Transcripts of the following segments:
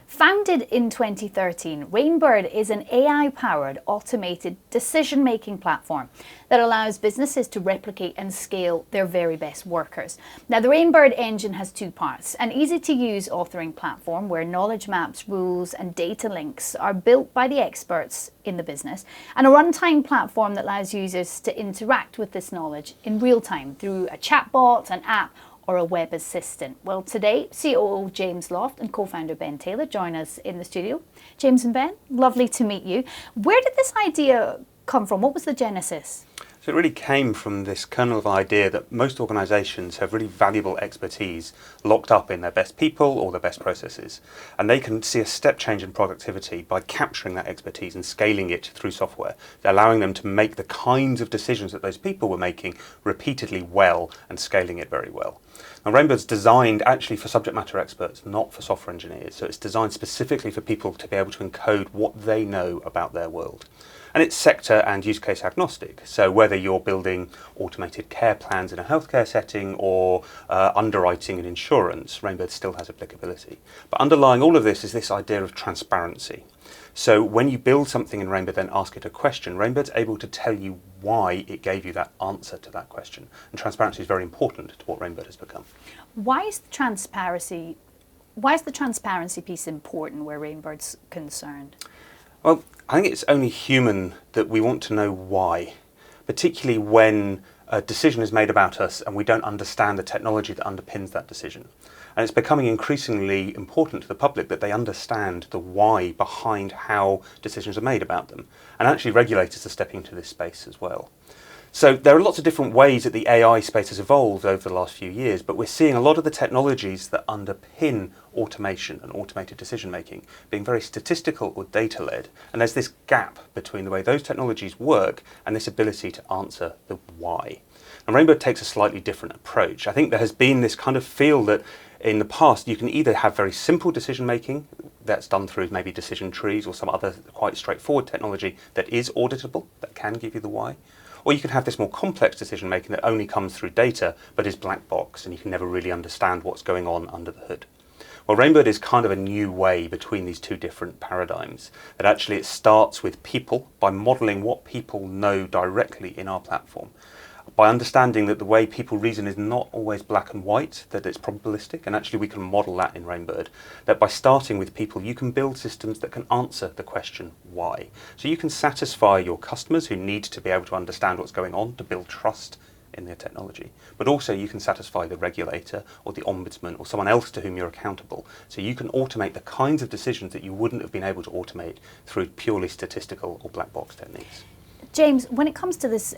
Founded in 2013, Rainbird is an AI-powered automated decision-making platform that allows businesses to replicate and scale their very best workers. Now, the Rainbird engine has two parts: an easy-to-use authoring platform where knowledge maps, rules, and data links are built by the experts in the business, and a runtime platform that allows users to interact with this knowledge in real time through a chatbot, an app, or a web assistant. Well, today, COO James Loft and co-founder Ben Taylor join us in the studio. James and Ben, lovely to meet you. Where did this idea come from? What was the genesis? So it really came from this kernel of idea that most organisations have really valuable expertise locked up in their best people or their best processes. And they can see a step change in productivity by capturing that expertise and scaling it through software, allowing them to make the kinds of decisions that those people were making repeatedly well and scaling it very well. Now, Rainbird's designed actually for subject matter experts, not for software engineers. So it's designed specifically for people to be able to encode what they know about their world. And it's sector and use case agnostic. So whether you're building automated care plans in a healthcare setting or underwriting and insurance, Rainbird still has applicability. But underlying all of this is this idea of transparency. So when you build something in Rainbird, then ask it a question, Rainbird's able to tell you why it gave you that answer to that question. And transparency is very important to what Rainbird has become. Why is the transparency piece important where Rainbird's concerned? Well, I think it's only human that we want to know why, particularly when a decision is made about us and we don't understand the technology that underpins that decision. And it's becoming increasingly important to the public that they understand the why behind how decisions are made about them. And actually regulators are stepping into this space as well. So there are lots of different ways that the AI space has evolved over the last few years, but we're seeing a lot of the technologies that underpin automation and automated decision making being very statistical or data-led. And there's this gap between the way those technologies work and this ability to answer the why. And Rainbird takes a slightly different approach. I think there has been this kind of feel that in the past you can either have very simple decision making that's done through maybe decision trees or some other quite straightforward technology that is auditable, that can give you the why. Or you can have this more complex decision making that only comes through data but is black box and you can never really understand what's going on under the hood. Well, Rainbird is kind of a new way between these two different paradigms, that actually it starts with people by modelling what people know directly in our platform, by understanding that the way people reason is not always black and white, that it's probabilistic, and actually we can model that in Rainbird, that by starting with people you can build systems that can answer the question why. So you can satisfy your customers who need to be able to understand what's going on to build trust in their technology, but also you can satisfy the regulator or the ombudsman or someone else to whom you're accountable. So you can automate the kinds of decisions that you wouldn't have been able to automate through purely statistical or black box techniques. James, when it comes to this,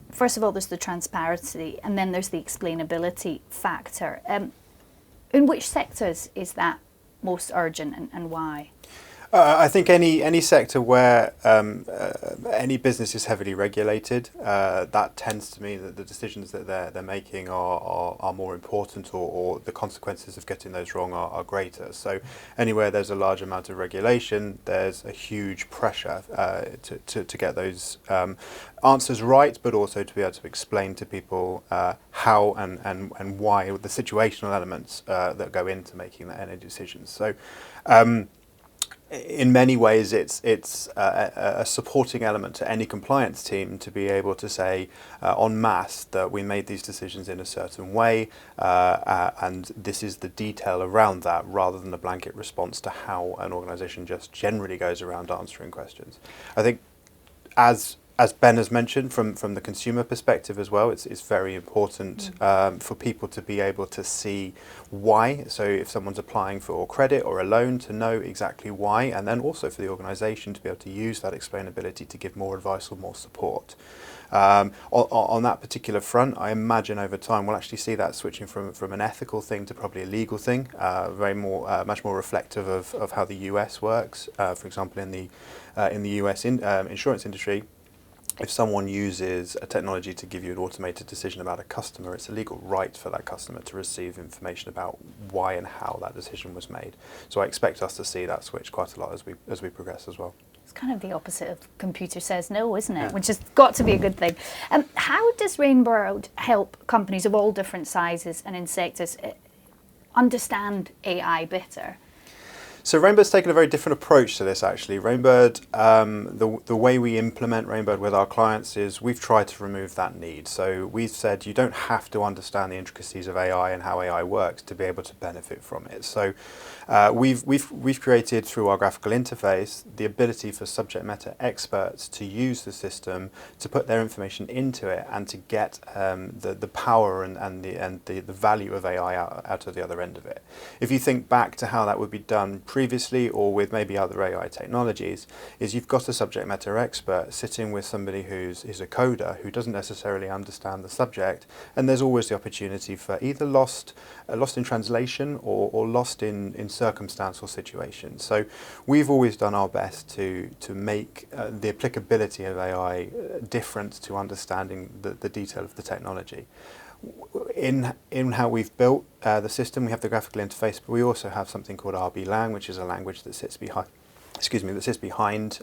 first of all, there's the transparency and then there's the explainability factor. In which sectors is that most urgent and why? I think any sector where any business is heavily regulated, that tends to mean that the decisions that they're making are more important, or the consequences of getting those wrong are greater. So anywhere there's a large amount of regulation, there's a huge pressure to get those answers right, but also to be able to explain to people how and why, the situational elements that go into making any decisions. So. In many ways, it's a supporting element to any compliance team to be able to say en masse that we made these decisions in a certain way, and this is the detail around that, rather than a blanket response to how an organisation just generally goes around answering questions. I think, as Ben has mentioned, from the consumer perspective as well, it's very important for people to be able to see why. So if someone's applying for credit or a loan, to know exactly why, and then also for the organisation to be able to use that explainability to give more advice or more support. On that particular front, I imagine over time we'll actually see that switching from an ethical thing to probably a legal thing, much more reflective of how the US works. For example, in the US insurance industry, if someone uses a technology to give you an automated decision about a customer, it's a legal right for that customer to receive information about why and how that decision was made. So I expect us to see that switch quite a lot as we progress as well. It's kind of the opposite of computer says no, isn't it? Yeah. Which has got to be a good thing. How does Rainbird help companies of all different sizes and in sectors understand AI better? So Rainbird's taken a very different approach to this actually. Rainbird, the way we implement Rainbird with our clients is we've tried to remove that need. So we've said you don't have to understand the intricacies of AI and how AI works to be able to benefit from it. So we've created through our graphical interface the ability for subject matter experts to use the system to put their information into it and to get the power and the value of AI out of the other end of it. If you think back to how that would be done previously or with maybe other AI technologies, is you've got a subject matter expert sitting with somebody who's a coder who doesn't necessarily understand the subject, and there's always the opportunity for either lost in translation or lost in circumstance or situation. So we've always done our best to make the applicability of AI different to understanding the detail of the technology. In how we've built the system, we have the graphical interface, but we also have something called RB-Lang, which is a language that sits behind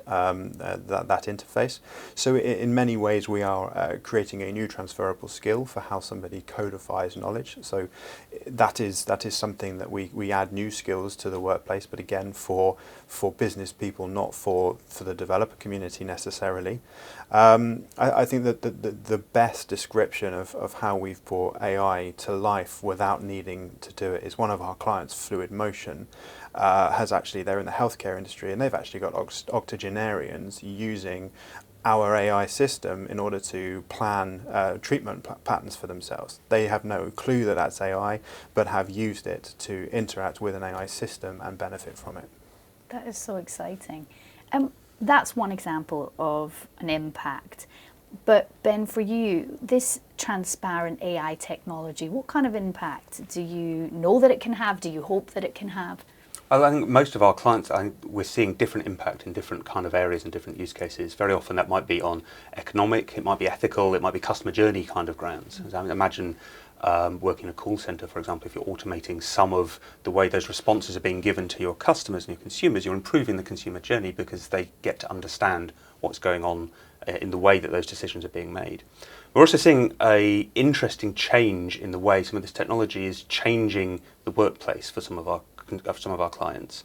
that interface. So in many ways we are creating a new transferable skill for how somebody codifies knowledge. So that is something that we add new skills to the workplace, but again for business people, not for the developer community necessarily. I think that the best description of how we've brought AI to life without needing to do it is one of our clients, Fluid Motion, they're in the healthcare industry, and they've actually got octogenarians using our AI system in order to plan treatment patterns for themselves. They have no clue that that's AI, but have used it to interact with an AI system and benefit from it. That is so exciting. That's one example of an impact. But Ben, for you, this transparent AI technology, what kind of impact do you know that it can have? Do you hope that it can have? I think most of our clients, we're seeing different impact in different kind of areas and different use cases. Very often that might be on economic, it might be ethical, it might be customer journey kind of grounds. Imagine working in a call center, for example, if you're automating some of the way those responses are being given to your customers and your consumers, you're improving the consumer journey because they get to understand what's going on in the way that those decisions are being made. We're also seeing an interesting change in the way some of this technology is changing the workplace for some of our clients.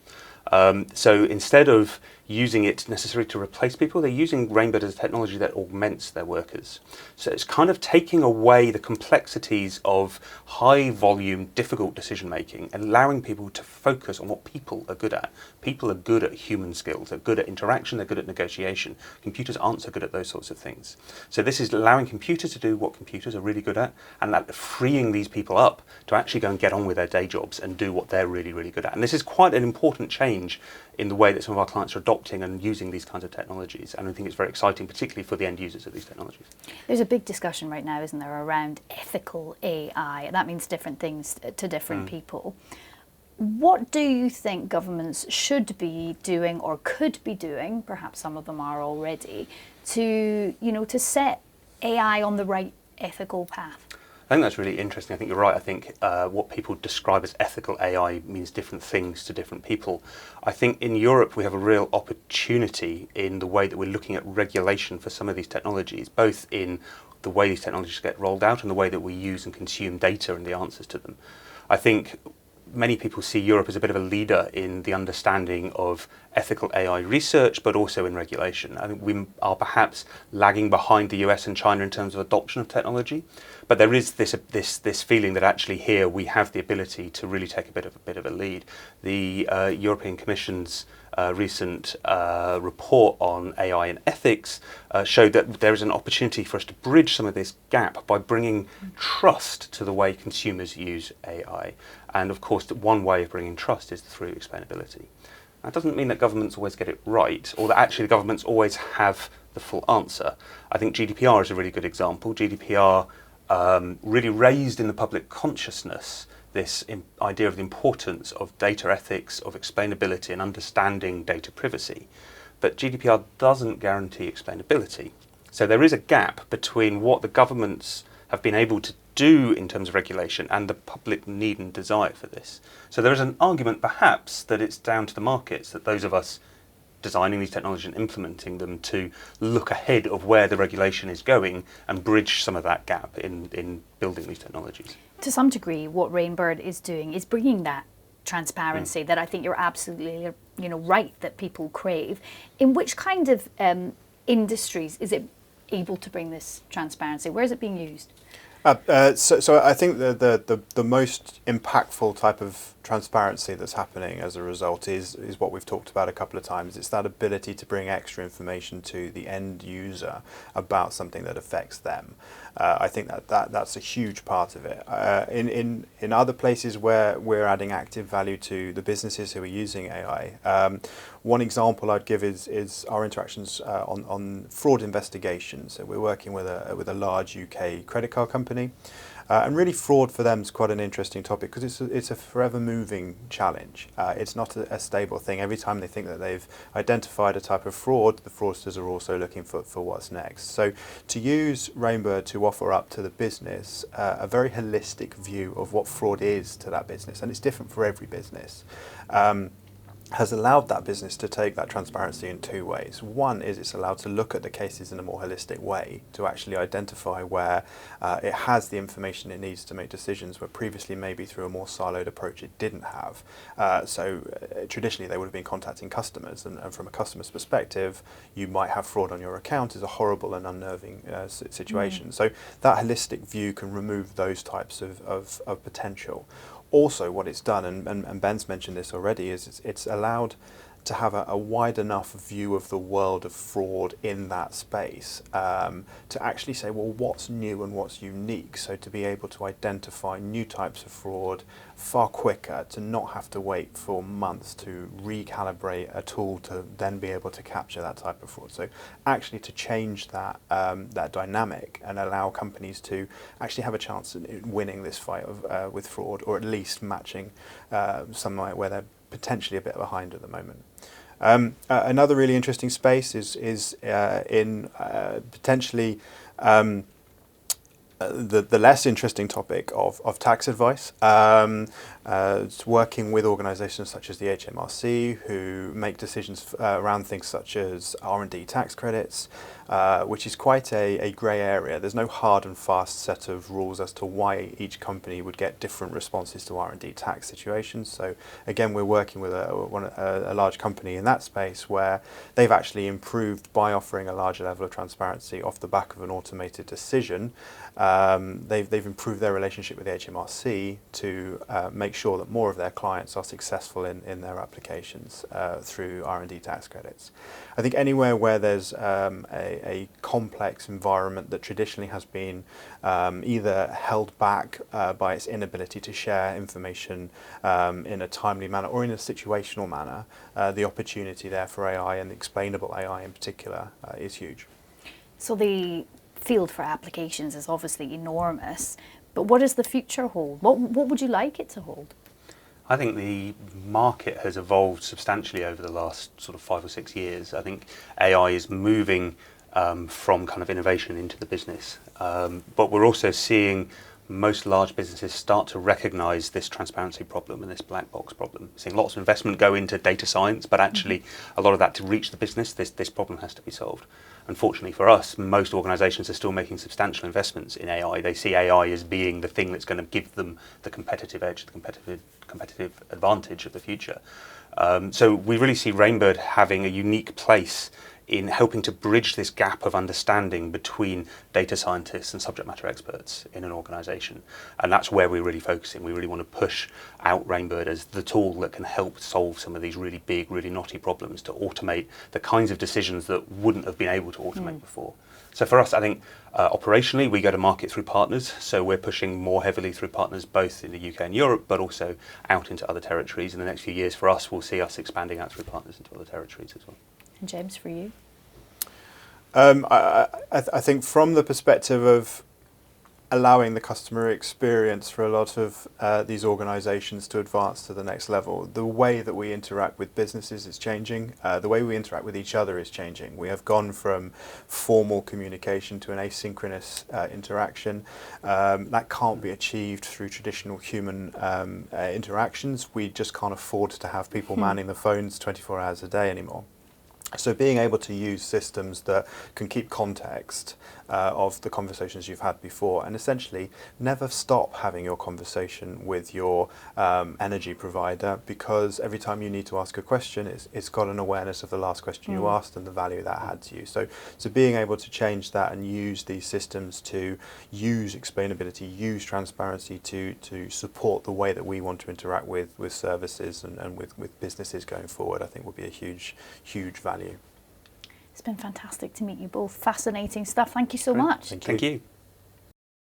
So instead of using it necessarily to replace people, they're using Rainbird as a technology that augments their workers. So it's kind of taking away the complexities of high volume, difficult decision making and allowing people to focus on what people are good at. People are good at human skills, they're good at interaction, they're good at negotiation. Computers aren't so good at those sorts of things. So this is allowing computers to do what computers are really good at, and that freeing these people up to actually go and get on with their day jobs and do what they're really, really good at. And this is quite an important change in the way that some of our clients are adopting and using these kinds of technologies. And I think it's very exciting, particularly for the end users of these technologies. There's a big discussion right now, isn't there, around ethical AI. That means different things to different people. What do you think governments should be doing or could be doing, perhaps some of them are already, to set AI on the right ethical path? I think that's really interesting. I think you're right. I think what people describe as ethical AI means different things to different people. I think in Europe we have a real opportunity in the way that we're looking at regulation for some of these technologies, both in the way these technologies get rolled out and the way that we use and consume data and the answers to them. I think many people see Europe as a bit of a leader in the understanding of ethical AI research, but also in regulation. I think we are perhaps lagging behind the US and China in terms of adoption of technology, but there is this feeling that actually here we have the ability to really take a bit of a lead. The European Commission's recent report on AI and ethics showed that there is an opportunity for us to bridge some of this gap by bringing trust to the way consumers use AI. And of course, one way of bringing trust is through explainability. That doesn't mean that governments always get it right, or that actually the governments always have the full answer. I think GDPR is a really good example. GDPR really raised in the public consciousness this idea of the importance of data ethics, of explainability and understanding data privacy. But GDPR doesn't guarantee explainability. So there is a gap between what the governments have been able to do in terms of regulation and the public need and desire for this. So there is an argument perhaps that it's down to the markets, that those of us designing these technologies and implementing them to look ahead of where the regulation is going and bridge some of that gap in building these technologies. To some degree, what Rainbird is doing is bringing that transparency that I think you're absolutely right that people crave. In which kind of industries is it able to bring this transparency? Where is it being used? So I think the most impactful type of transparency that's happening as a result is what we've talked about a couple of times. It's that ability to bring extra information to the end user about something that affects them. I think that's a huge part of it. In other places where we're adding active value to the businesses who are using AI, one example I'd give is our interactions on fraud investigations. So we're working with a large UK credit card company. And really, fraud for them is quite an interesting topic because it's a forever moving challenge. It's not a stable thing. Every time they think that they've identified a type of fraud, the fraudsters are also looking for what's next. So to use Rainbird to offer up to the business a very holistic view of what fraud is to that business, and it's different for every business, has allowed that business to take that transparency in two ways. One is it's allowed to look at the cases in a more holistic way, to actually identify where it has the information it needs to make decisions, where previously maybe through a more siloed approach it didn't have. Traditionally they would have been contacting customers, and from a customer's perspective, you might have fraud on your account is a horrible and unnerving situation. So that holistic view can remove those types of potential. Also, what it's done, and Ben's mentioned this already, is it's allowed to have a wide enough view of the world of fraud in that space to actually say, well, what's new and what's unique? So to be able to identify new types of fraud far quicker, to not have to wait for months to recalibrate a tool to then be able to capture that type of fraud. So actually to change that that dynamic and allow companies to actually have a chance in winning this fight with fraud, or at least matching somewhere where they're potentially a bit behind at the moment. Another really interesting space is in potentially the less interesting topic of tax advice. It's working with organisations such as the HMRC, who make decisions around things such as R&D tax credits, which is quite a grey area. There's no hard and fast set of rules as to why each company would get different responses to R&D tax situations. So again, we're working with a large company in that space where they've actually improved by offering a larger level of transparency off the back of an automated decision. They've improved their relationship with the HMRC to make sure that more of their clients are successful in their applications through R&D tax credits. I think anywhere where there's a complex environment that traditionally has been either held back by its inability to share information in a timely manner or in a situational manner, the opportunity there for AI, and explainable AI in particular, is huge. So the field for applications is obviously enormous, but what does the future hold? What would you like it to hold? I think the market has evolved substantially over the last sort of 5 or 6 years. I think AI is moving from kind of innovation into the business, but we're also seeing most large businesses start to recognise this transparency problem and this black box problem. We're seeing lots of investment go into data science, but actually a lot of that to reach the business, this problem has to be solved. Unfortunately for us, most organisations are still making substantial investments in AI. They see AI as being the thing that's going to give them the competitive edge, the competitive advantage of the future. So we really see Rainbird having a unique place in helping to bridge this gap of understanding between data scientists and subject matter experts in an organisation. And that's where we're really focusing. We really want to push out Rainbird as the tool that can help solve some of these really big, really knotty problems, to automate the kinds of decisions that wouldn't have been able to automate before. So for us, I think operationally, we go to market through partners. So we're pushing more heavily through partners both in the UK and Europe, but also out into other territories. In the next few years for us, we'll see us expanding out through partners into other territories as well. And James, for you? I think from the perspective of allowing the customer experience for a lot of these organisations to advance to the next level, the way that we interact with businesses is changing. The way we interact with each other is changing. We have gone from formal communication to an asynchronous interaction. That can't be achieved through traditional human interactions. We just can't afford to have people manning the phones 24 hours a day anymore. So being able to use systems that can keep context of the conversations you've had before, and essentially never stop having your conversation with your energy provider, because every time you need to ask a question, it's got an awareness of the last question you asked and the value that had to you. So being able to change that and use these systems to use explainability, use transparency to support the way that we want to interact with services and with businesses going forward, I think will be a huge value. It's been fantastic to meet you both. Fascinating stuff. Thank you so much. Thank you.